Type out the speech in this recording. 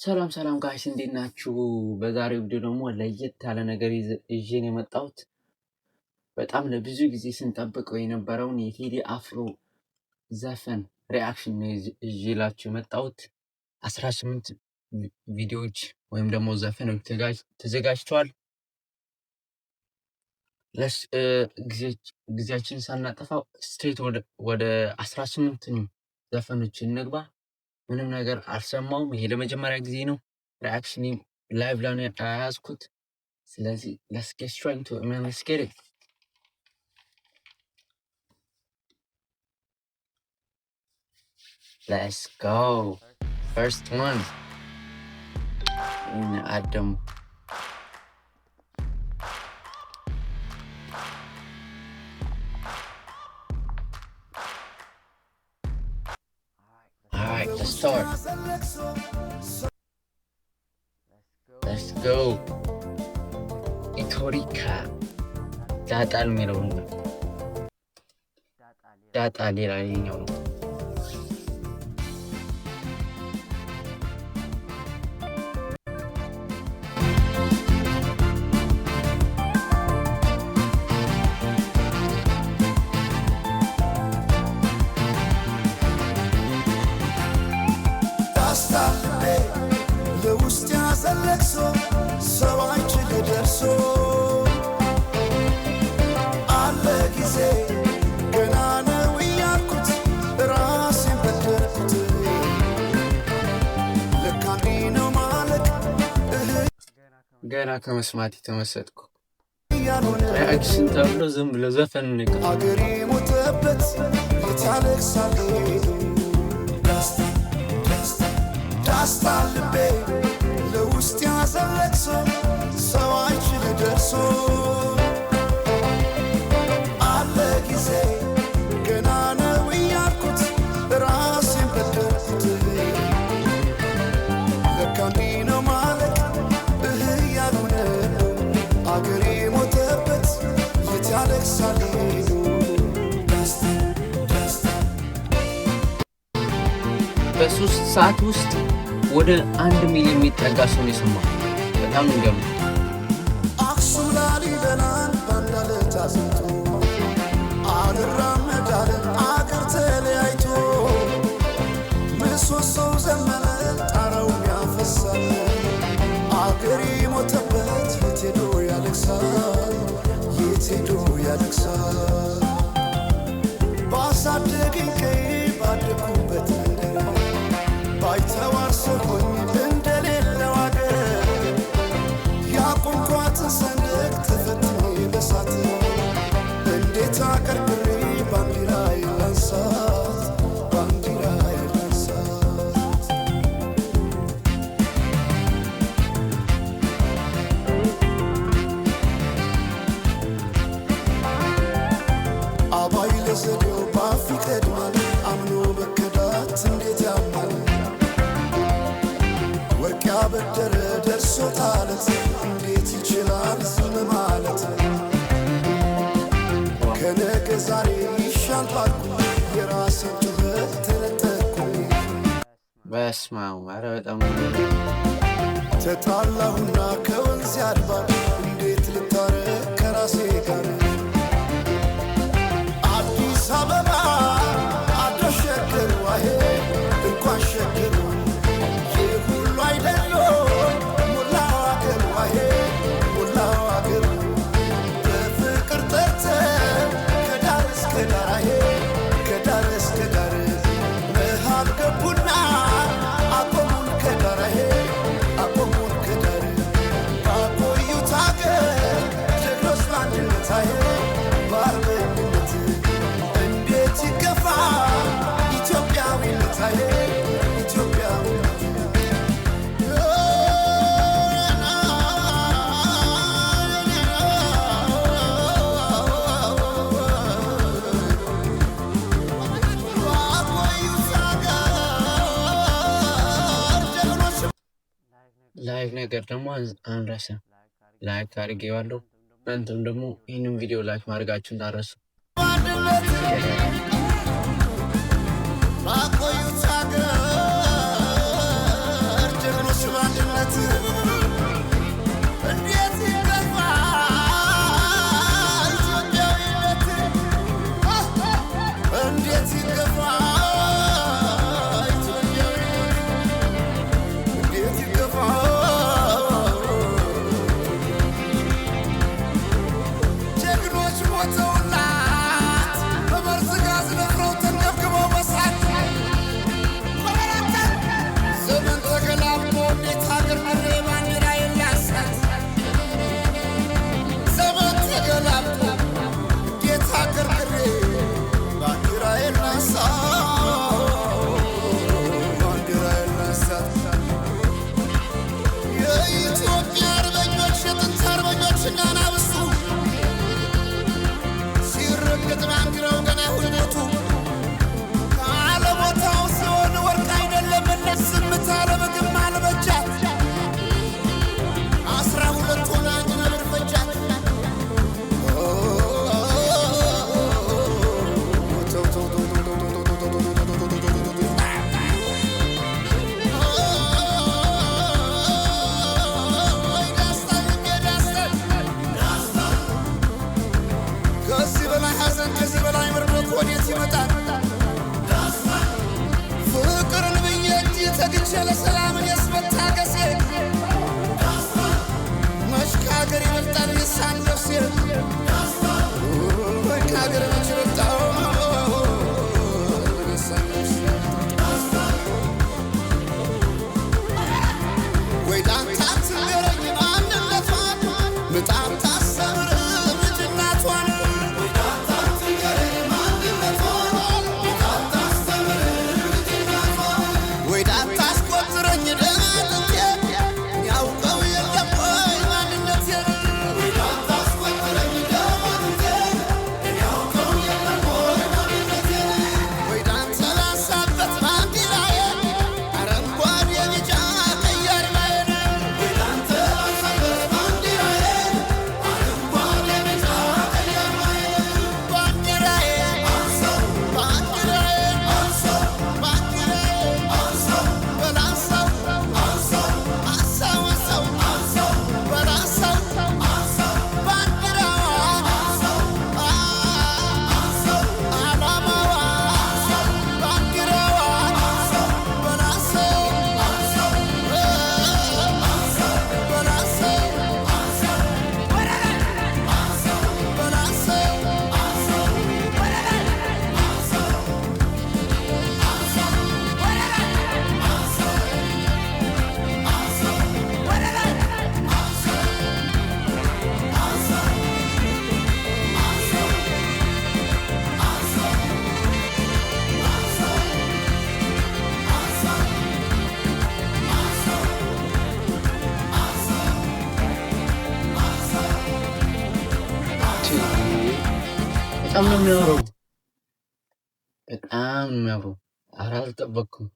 ሰላም ሰላም ጋይስ እንዴት ናችሁ? በዛሬው ቪዲዮ ደግሞ ለየት ያለ ነገር ይዤ ነው የመጣሁት። በጣም ለብዙ ጊዜ ስንጠብቀው የነበረውን የቴዲ አፍሮ ዘፈን ሪአክሽን ነው ይዤላችሁ የመጣሁት። 18 ቪዲዮዎች ወይም ደግሞ ዘፈኖች ተዘጋጅተዋል። ጊዜያችን ሳናጠፋው ስትሬት ወደ 18 ዘፈኖች እንግባ። ምንም ነገር አልሰማውም። ይሄ ለመጀመሪያ ጊዜ ነው ሪአክሽን ላይቭ ላይ ያያዝኩት። ስለዚህ let's get straight into it, man. Let's get it. Let's go. First one. Adam. Alright, let's start. Let's go. Itorika. Datal meron. Datal nila yun. ገና ከመስማት የተመሰጥኩ ሪአክሽን ተብሎ ዝም ብሎ ዘፈን ነው። አገሬ ሞተበት የታለቅሳል ዳስታ ልቤ ለውስጥ ያዘለቅሶ ሰው አይችል ደርሶ አለ ጊዜ ገና ነው እያልኩት ራሴን በደልኩት ለካ እንዲህ ነው ማለት እያሉ ነው። አገሬ ሞተበት የታለቅሳል በ3 ሰዓት ውስጥ ወደ 1 ሚሊዮን የሚጠጋ ሰው ነው የሰማው። በጣም እንገርም። አክሱም ላሊበላን ባንዳለ ታዝቶ አልራመዳለ አገር ተለያይቶ ምሰሶው ዘመነ ጣራው ያፈሳል። አገሬ ሞተበት የት ሄዶ ያለቅሳል፣ የት ሄዶ ያለቅሳል። ባሳደገኝ ቀይ ባደኩበት ባይተዋር ሰሆኝ እንደሌለው አገር ያቆምኳትን ሰንደቅ ተፈትኜ በሳት እንዴት አቀርቅሬ ባንዲራ የላንሳት ባንዲራ የላንሳት። አባይ ለዘዴው ባፍ ይቀድማል አምኖ በከዳት እንዴት ያማል። ወርቅ ያበደረ ደርሶታለት እንዴት ይችላል ዝም ማለት። ከነገ ዛሬ ይሻል ባልኩ የራሴን ጩኸት ተነጠቅኩ። በስመ አብ ኧረ በጣም ተጣላሁና ከወንዝ አድባር እንዴት ልታረቅ ከራሴ ጋር አዲስ አበባ አደሸገር ዋሄ እንኳን ሸገር ላይቭ ነገር ደግሞ አንረሳ። ላይክ አድርጌዋለሁ። እናንተም ደግሞ ይህንን ቪዲዮ ላይክ ማድረጋችሁ እንዳረሱ። በጣም ነው የሚያምረው። በጣም ነው የሚያምረው። ኧረ አልጠበቅኩም።